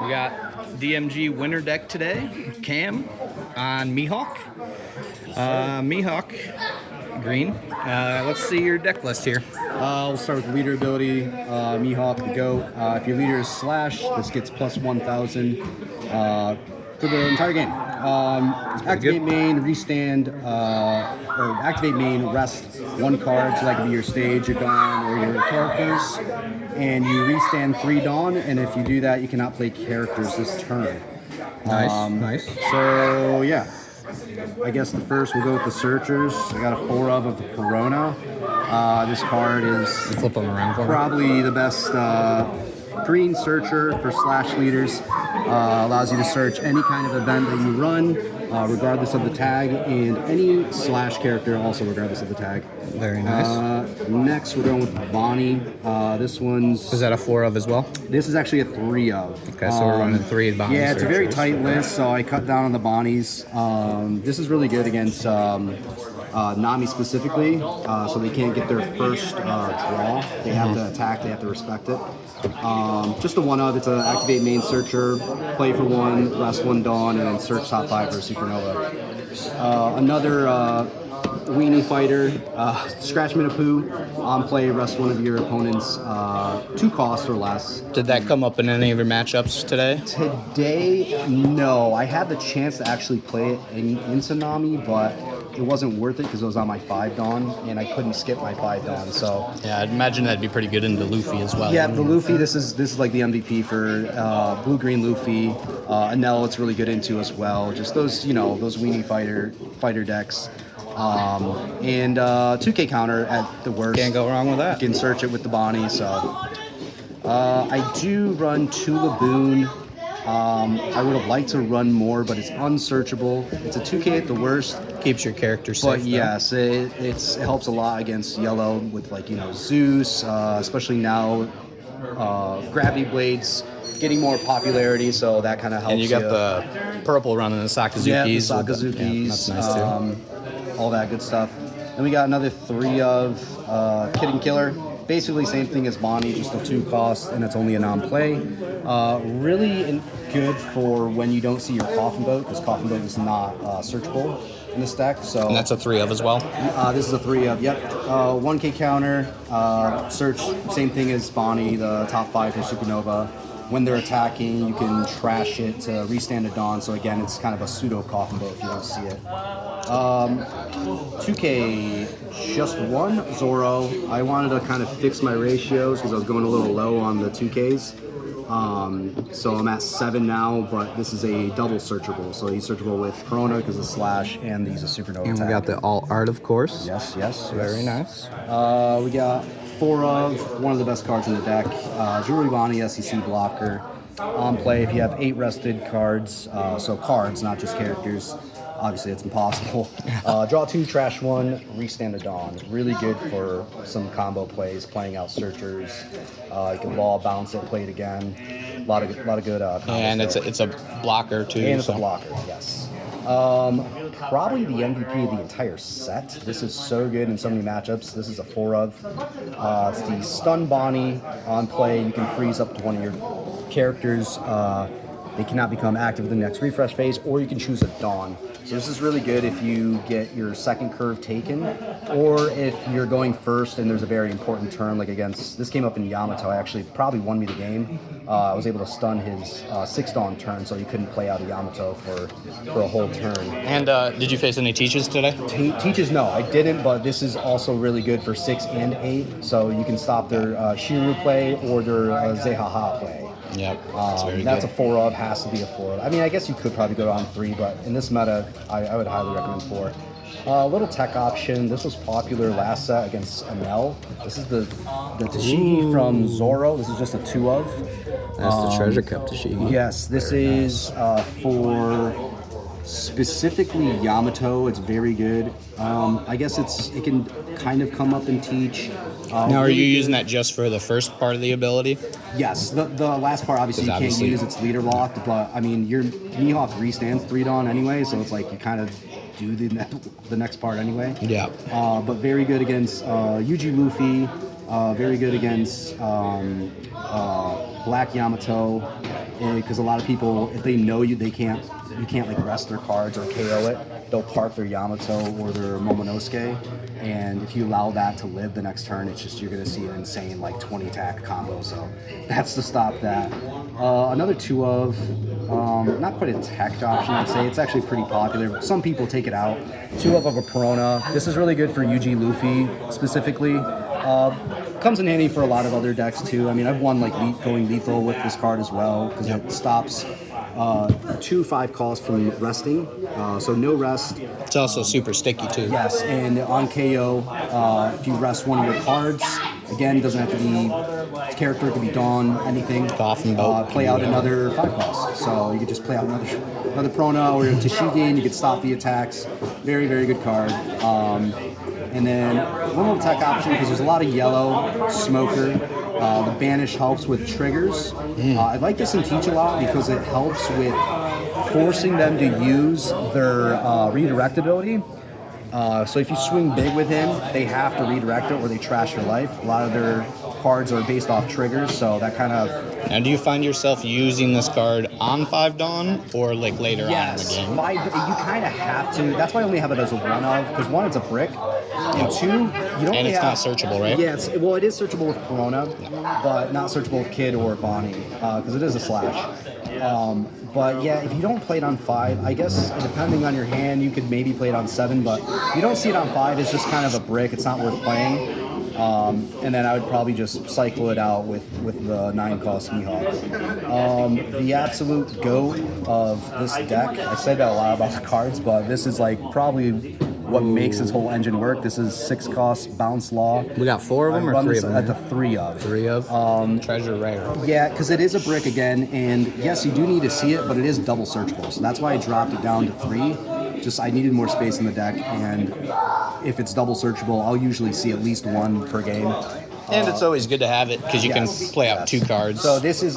We got DMG winner deck today. Cam on Mihawk. Mihawk, green. Let's see your deck list here. We'll start with leader ability. Mihawk, the GOAT. If your leader is Slash, this gets plus 1,000 for the entire game. Activate main, restand, or activate main, rest one card, so that could be your stage, your Dawn, or your characters. And you restand 3 Dawn, and if you do that, you cannot play characters this turn. Nice. So, yeah. I guess the first we'll go with the Searchers. I got a 4 of the Corona. This card is Flip them around for me. probably the best green Searcher for Slash leaders. Allows you to search any kind of event that you run, regardless of the tag, and any Slash character also regardless of the tag. Very nice. Next, we're going with Bonnie. This one's... Is that a 4 of as well? This is actually a 3 of. Okay, so we're running 3 Bonnie Yeah, it's a very Searchers. tight list, so I cut down on the Bonnies. This is really good against Nami specifically, so they can't get their first draw. They have to attack, they have to respect it. Just a 1 of, it's an activate main Searcher, play for 1, rest 1 Dawn, and then search top 5 for a Supernova. Another Weenie Fighter, Scratch Minapoo, on play, rest 1 of your opponent's 2 costs or less. Did that come up in any of your matchups today? Today, no. I had the chance to actually play it into Nami, but it wasn't worth it because it was on my 5 Dawn, and I couldn't skip my 5 Dawn, so... Yeah, I'd imagine that'd be pretty good into Luffy as well. Yeah, the Luffy, this is like the MVP for blue-green Luffy. Anel, it's really good into as well. Just those, those Weenie fighter decks. And 2K counter at the worst. Can't go wrong with that. You can search it with the Bonnie, so... I do run 2 Laboon. I would have liked to run more, but it's unsearchable. It's a 2K at the worst. Keeps your character safe. But yes, it helps a lot against yellow with Zeus, especially now. Gravity Blades getting more popularity, so that kind of helps. And you got the purple running the Sakazukis. Yeah, the Sakazukis. Yeah, that's nice too. All that good stuff. Then we got another 3 of Kid and Killer. Basically same thing as Bonnie, just a 2 cost, and it's only a non-play. Really good for when you don't see your Coffin Boat, because Coffin Boat is not searchable in this deck. So And that's a 3 of as well? This is a 3 of, yep. 1K counter, search, same thing as Bonnie, the top 5 for Supernova. When they're attacking, you can trash it to restand a Dawn, so again, it's kind of a pseudo Coffin Boat if you don't see it. 2K, just 1 Zoro. I wanted to kind of fix my ratios because I was going a little low on the 2Ks. So I'm at 7 now, but this is a double searchable. So he's searchable with Corona because of Slash, and he's a Supernova And we attack. got the All Art, of course. Yes. Very nice. We got 4 of one of the best cards in the deck. Jewelry Bonnie, SEC blocker. On play, if you have 8 rested cards, so cards, not just characters. Obviously, it's impossible. Draw 2, trash 1, restand a Dawn. Really good for some combo plays, playing out Searchers. You can ball, bounce it, play it again. A lot of good combos. And it's a blocker too. And it's a blocker, yes. Probably the MVP of the entire set. This is so good in so many matchups. This is a 4 of. It's the Stun Bonnie on play. You can freeze up to one of your characters. They cannot become active in the next refresh phase, or you can choose a Dawn. So this is really good if you get your second curve taken, or if you're going first and there's a very important turn, like against, this came up in Yamato, actually probably won me the game. I was able to stun his 6 Dawn turn, so he couldn't play out a Yamato for a whole turn. And did you face any Teaches today? Teaches, no, I didn't, but this is also really good for 6 and 8, so you can stop their Shiru play or their Zehaha play. Yep, that's a 4 of, has to be a 4 of. I mean, I guess you could probably go on 3, but in this meta, I would highly recommend 4. Little tech option. This was popular last set against Anel. This is the Tashigi from Zoro. This is just a 2 of. That's the Treasure Cup Tashigi. Yes, this is for specifically Yamato. It's very good. I guess it can kind of come up and teach. Now, are you using that just for the first part of the ability? Yes, the last part obviously you can't use, it's leader locked, but I mean your Mihawk restands 3 Dawn anyway, so it's like you kind of do the next part anyway. Yeah. But very good against Yuji Luffy, very good against Black Yamato, because a lot of people, if they know you, you can't like rest their cards or KO it. They'll park their Yamato or their Momonosuke, and if you allow that to live the next turn, it's just, you're gonna see an insane like 20 attack combo. So that's to stop that. Another 2 of, not quite a tech option, I'd say. It's actually pretty popular. Some people take it out. 2 of a Perona. This is really good for UG Luffy specifically. Comes in handy for a lot of other decks too. I mean, I've won like going lethal with this card as well, because it stops 2 5 costs from resting, so no rest. It's also super sticky too. Yes, and on KO, if you rest one of your cards, again, it doesn't have to be character, it could be Dawn, anything. Coffin Boat. Play out another 5 costs. So you could just play out another Prona or Tashigi, and you could stop the attacks. Very, very good card. And then one more tech option, because there's a lot of yellow, Smoker. The Banish helps with triggers. I like this in Teach a lot because it helps with forcing them to use their redirect ability. So if you swing big with him, they have to redirect it or they trash your life. A lot of their cards are based off triggers, so that kind of... Now, do you find yourself using this card on 5 Dawn or like later on in the Yes, game? 5, you kind of have to. That's why I only have it as a 1 of, because 1, it's a brick, and 2, you don't And really it's have... not searchable, right? Yeah, well, it is searchable with Perona, but not searchable with Kid or Bonnie, because it is a slash. But yeah, if you don't play it on 5, I guess depending on your hand, you could maybe play it on 7, but if you don't see it on 5, it's just kind of a brick. It's not worth playing. And then I would probably just cycle it out with the 9-cost Mihawk. The absolute GOAT of this deck, I said that a lot about the cards, but this is like probably what makes this whole engine work. This is 6-cost Bounce Law. We got 4 of them or 3 of them? At the 3 of. 3 of? Treasure rare. Yeah, because it is a brick again, and yes, you do need to see it, but it is double searchable. So that's why I dropped it down to 3. Just, I needed more space in the deck, and if it's double searchable, I'll usually see at least 1 per game. And it's always good to have it because you can play out 2 cards. So this is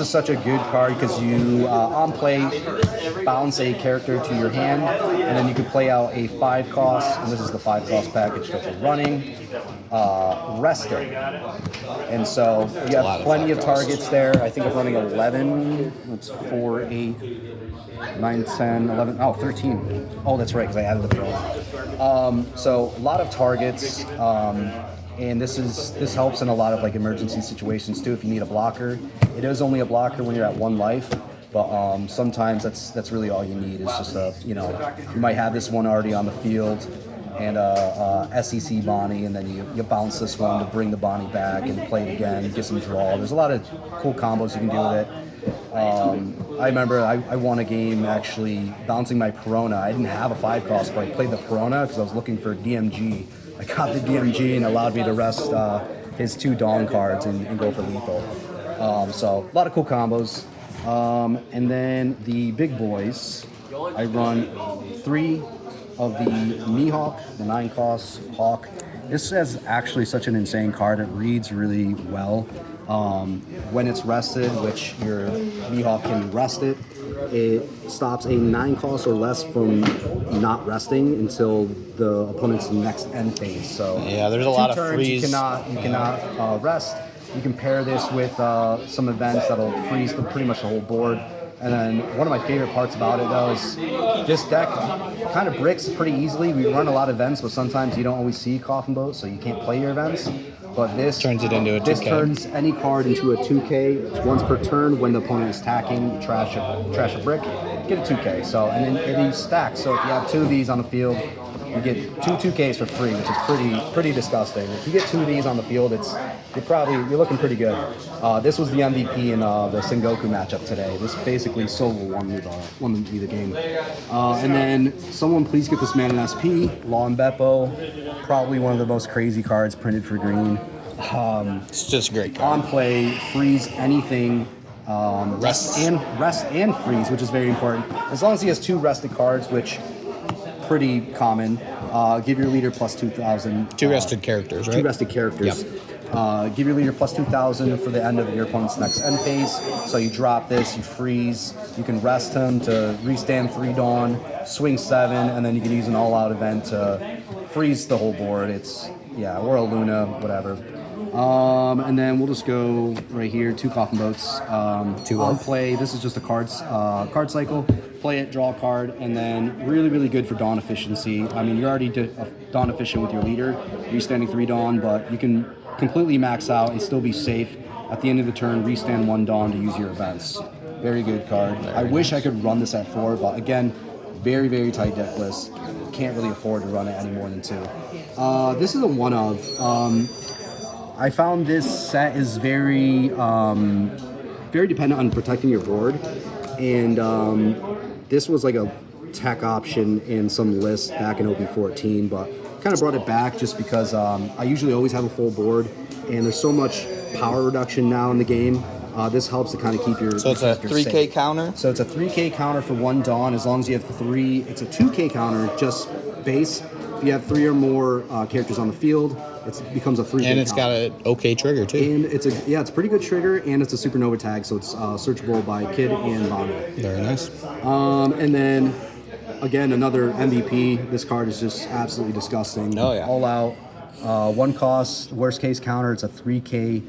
such a good card because you on play bounce a character to your hand, and then you can play out a 5 cost, and this is the 5 cost package that you're running, resting. And so you have plenty of targets there. I think I'm running 11. That's 4, 8, 9, 10, 11. Oh, 13. Oh, that's right, because I added the pro. So a lot of targets. And this helps in a lot of like emergency situations too. If you need a blocker, it is only a blocker when you're at 1 life, but sometimes that's really all you need. Is just you might have this one already on the field, and SEC Bonnie, and then you bounce this one to bring the Bonnie back and play it again, get some draw. There's a lot of cool combos you can do with it. I remember I won a game actually bouncing my Perona. I didn't have a 5 cost, but I played the Perona because I was looking for DMG. I got the DMG and allowed me to rest his 2 Dawn cards and go for lethal. So a lot of cool combos. And then the big boys, I run 3 of the Mihawk, the 9-cost Hawk. This is actually such an insane card. It reads really well. When it's rested, which your Mihawk can rest it, it stops a 9-cost or less from not resting until the opponent's next end phase. So yeah, there's a lot of freeze. You cannot rest. You can pair this with some events that'll freeze pretty much the whole board. And then one of my favorite parts about it though is this deck kind of bricks pretty easily. We run a lot of events, but sometimes you don't always see Coffin Boat, so you can't play your events. But this turns it into a 2K. This turns any card into a 2K once per turn. When the opponent is attacking, trash a brick, get a 2K. So and then it stacks. So if you have 2 of these on the field, you get 2 2Ks for free, which is pretty disgusting. If you get 2 of these on the field, you're looking pretty good. This was the MVP in the Sengoku matchup today. This basically solo won me the game. And then someone please get this man an SP. Law and Beppo, probably one of the most crazy cards printed for green. It's just a great card. On play, freeze anything. Rest and freeze, which is very important. As long as he has 2 rested cards, which pretty common. Give your leader plus 2,000. 2 rested characters, right? 2 rested characters. Yep. Give your leader plus 2,000 for the end of your opponent's next end phase. So you drop this, you freeze. You can rest him to restand 3 Dawn, swing 7, and then you can use an all-out event to freeze the whole board. Or a Luna, whatever. And then we'll just go right here, 2 coffin boats. Two on of. play. This is just a card cycle. Play it, draw a card, and then really good for Dawn efficiency. I mean, you're already Dawn efficient with your leader. You're standing 3 Dawn, but you can completely max out and still be safe. At the end of the turn, restand 1 Dawn to use your events. Very good card. I wish I could run this at 4, but again, very tight deck list. Can't really afford to run it any more than 2. This is a one of. I found this set is very dependent on protecting your board, and this was like a tech option in some lists back in OP14, but kind of brought it back just because I usually always have a full board, and there's so much power reduction now in the game. This helps to kind of keep your. So it's a 3K counter? So it's a 3K counter for 1 Dawn as long as you have 3. It's a 2K counter, just base. If you have 3 or more characters on the field, it becomes a 3K And it's counter. got an okay trigger, too. And it's a pretty good trigger, and it's a supernova tag, so it's searchable by Kid and Bonnie. Very nice. And then, again, another MVP. This card is just absolutely disgusting. Oh, yeah. All out. 1 cost, worst case counter. It's a 3K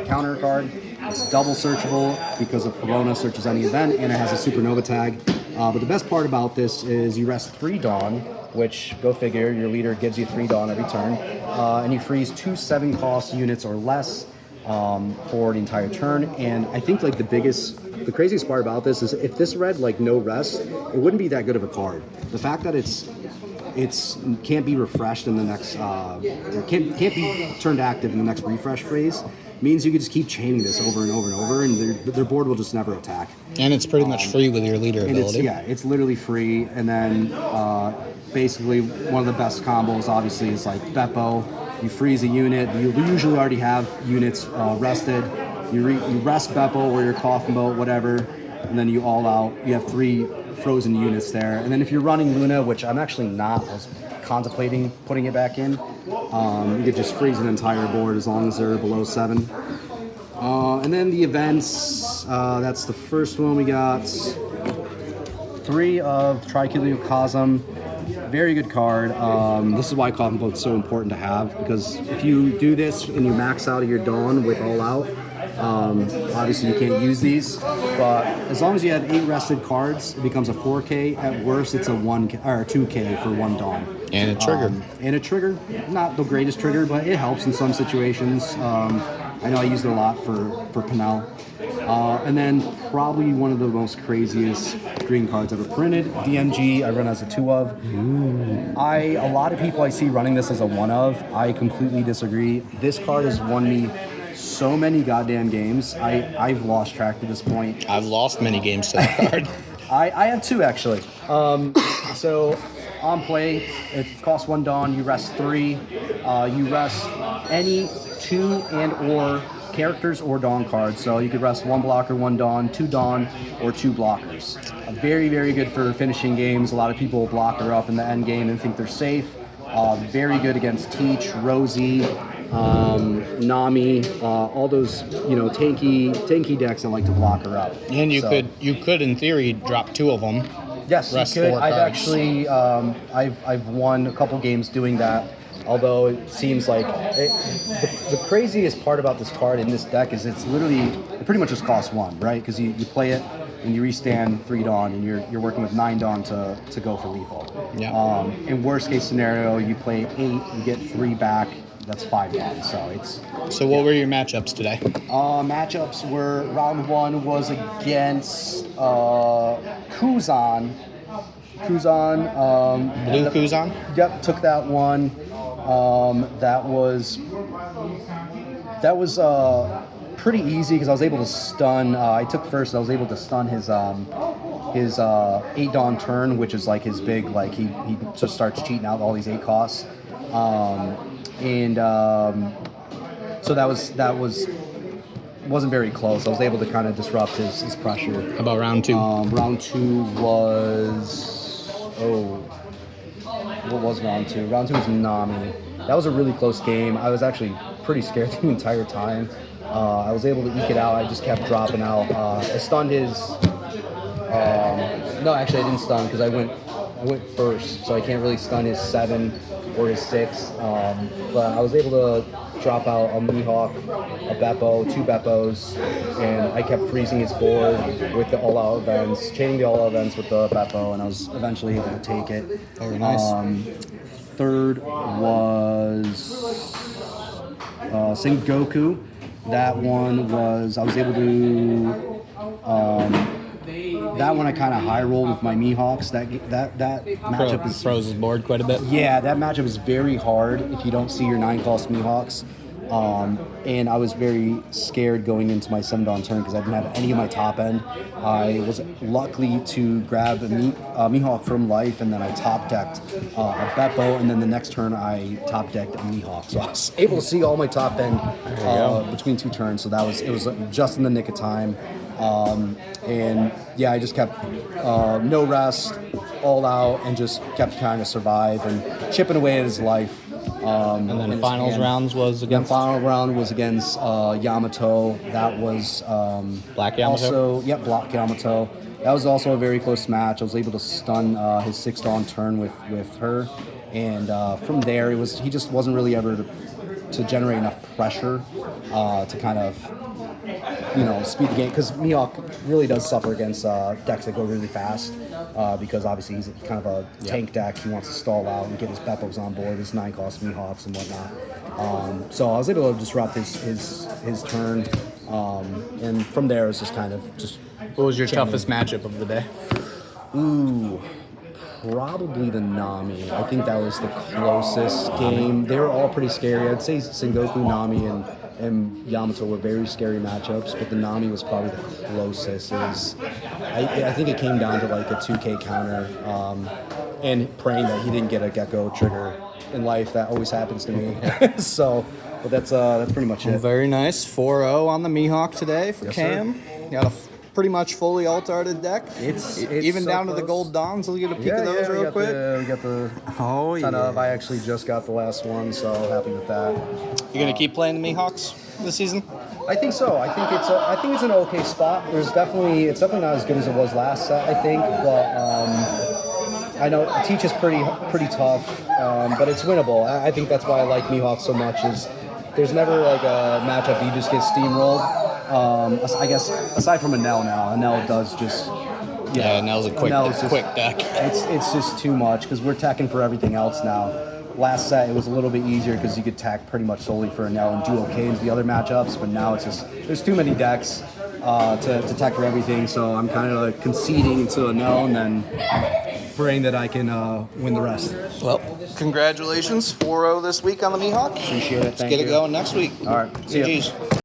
counter card. It's double searchable because of Corona searches any event, and it has a supernova tag. But the best part about this is you rest 3 Dawn, which, go figure, your leader gives you 3 Dawn every turn, and you freeze 2 7-cost units or less for the entire turn. And I think like the craziest part about this is if this read like no rest, it wouldn't be that good of a card. The fact that it's can't be refreshed in the next can't be turned active in the next refresh phase means you could just keep chaining this over and over and over, and their board will just never attack. And it's pretty much free with your leader ability. It's literally free. And then basically one of the best combos obviously is like Beppo. You freeze a unit. You usually already have units rested. You rest Beppo or your coffin boat, whatever, and then you all out. You have 3 frozen units there. And then if you're running Luna, which I'm actually not, I was contemplating putting it back in, you could just freeze an entire board as long as they're below 7. And then the events, that's the first one. We got 3 of Triculio Cosm. Very good card. This is why Coffin Boat's so important to have, because if you do this and you max out of your Dawn with All Out, obviously you can't use these, but as long as you have 8 rested cards, it becomes a 4K. At worst, it's a 1K or 2K for 1 Dawn. And a trigger. And a trigger, not the greatest trigger, but it helps in some situations. I know I used it a lot for Pinel. And then probably one of the most craziest green cards ever printed, DMG. I run as a 2 of. A lot of people I see running this as a 1 of. I completely disagree. This card has won me so many goddamn games. I've lost track at this point. I've lost many games to that card. I have 2 actually. So on play, it costs 1 Dawn. You rest 3. You rest any 2 and or characters or Dawn cards. So you could rest 1 blocker, 1 Dawn, 2 Dawn, or 2 blockers. Very good for finishing games. A lot of people block her up in the end game and think they're safe. Very good against Teach, Rosie, Nami, all those tanky decks that like to block her up. And you could in theory drop 2 of them. Yes, you could. 4 I've cards. actually I've won a couple games doing that. Although it seems like the craziest part about this card in this deck is it pretty much just costs 1, right? Because you play it and you restand 3 Dawn, and you're working with 9 Dawn to go for lethal. Yeah. In worst case scenario, you play 8, you get 3 back. That's 5 Dawn. So what were your matchups today? Matchups were round 1 was against Kuzan. Blue Kuzan? Yep, took that one. That was pretty easy because I was able to stun. I took first. I was able to stun his 8 Dawn turn, which is like his big, like he just starts cheating out all these 8 costs. So that wasn't very close. I was able to kind of disrupt his pressure. How about round 2? Round 2 was what was round 2? Round 2 was Nami. That was a really close game. I was actually pretty scared the entire time. I was able to eke it out. I just kept dropping out. I stunned his. No, actually, I didn't stun because I went first, so I can't really stun his 7. or his 6. But I was able to drop out a Mihawk, a Beppo, 2 Beppos, and I kept freezing his board with the all-out events, chaining the all-out events with the Beppo, and I was eventually able to take it. Very nice. Third was Sengoku. That one was, I was able to, that one I kind of high rolled with my Mihawks. That matchup is, Froze his board quite a bit. yeah, that matchup is very hard if you don't see your 9-cost Mihawks. And I was very scared going into my 7-dawn turn because I didn't have any of my top end. I was lucky to grab a Mihawk from life, and then I top decked a Beppo, and then the next turn I top decked a Mihawk. So I was able to see all my top end between 2 turns. So it was just in the nick of time. And yeah, I just kept no rest, all out, and just kept trying to survive and chipping away at his life. And then finals rounds was against? The final round was against Yamato. That was Black Yamato? Also, yep, Black Yamato. That was also a very close match. I was able to stun his 6-dawn turn with her. And from there, he just wasn't really able to generate enough pressure to kind of, speed the game. Because Mihawk really does suffer against decks that go really fast. Because obviously he's kind of a tank deck. He wants to stall out and get his Beppos on board, his 9-cost Mihawks and whatnot. So I was able to disrupt his turn. And from there, it was just kind of just... What was your toughest matchup of the day? Ooh, probably the Nami. I think that was the closest game. They were all pretty scary. I'd say Sengoku, Nami, and Yamato were very scary matchups, but the Nami was probably the closest. I think it came down to like a 2K counter, and praying that he didn't get a Gecko trigger in life. That always happens to me. But that's pretty much it. Very nice. 4-0 on the Mihawk today for Yes, Cam. Got a pretty much fully alt-arted deck. It's even so down to the close. gold dons. We'll get a peek of those real quick. We got the Oh, ton yeah. of. I actually just got the last one, so happy with that. You gonna keep playing the Mihawks this season? I think so. I think it's an okay spot. It's definitely not as good as it was last set, I think, but I know Teach is pretty tough, but it's winnable. I think that's why I like Mihawk so much. Is there's never like a matchup that you just get steamrolled. I guess aside from Anel now, Anel does just Nell's a quick deck. It's just too much because we're teching for everything else now. Last set it was a little bit easier because you could tech pretty much solely for Anel and do okay into the other matchups, but now it's just there's too many decks to tech for everything. So I'm kind of like conceding to Anel and then praying that I can win the rest. Well, congratulations. 4-0 this week on the Mihawk. Appreciate it. Let's Thank get you. it going next week. All right. See ya. GGs.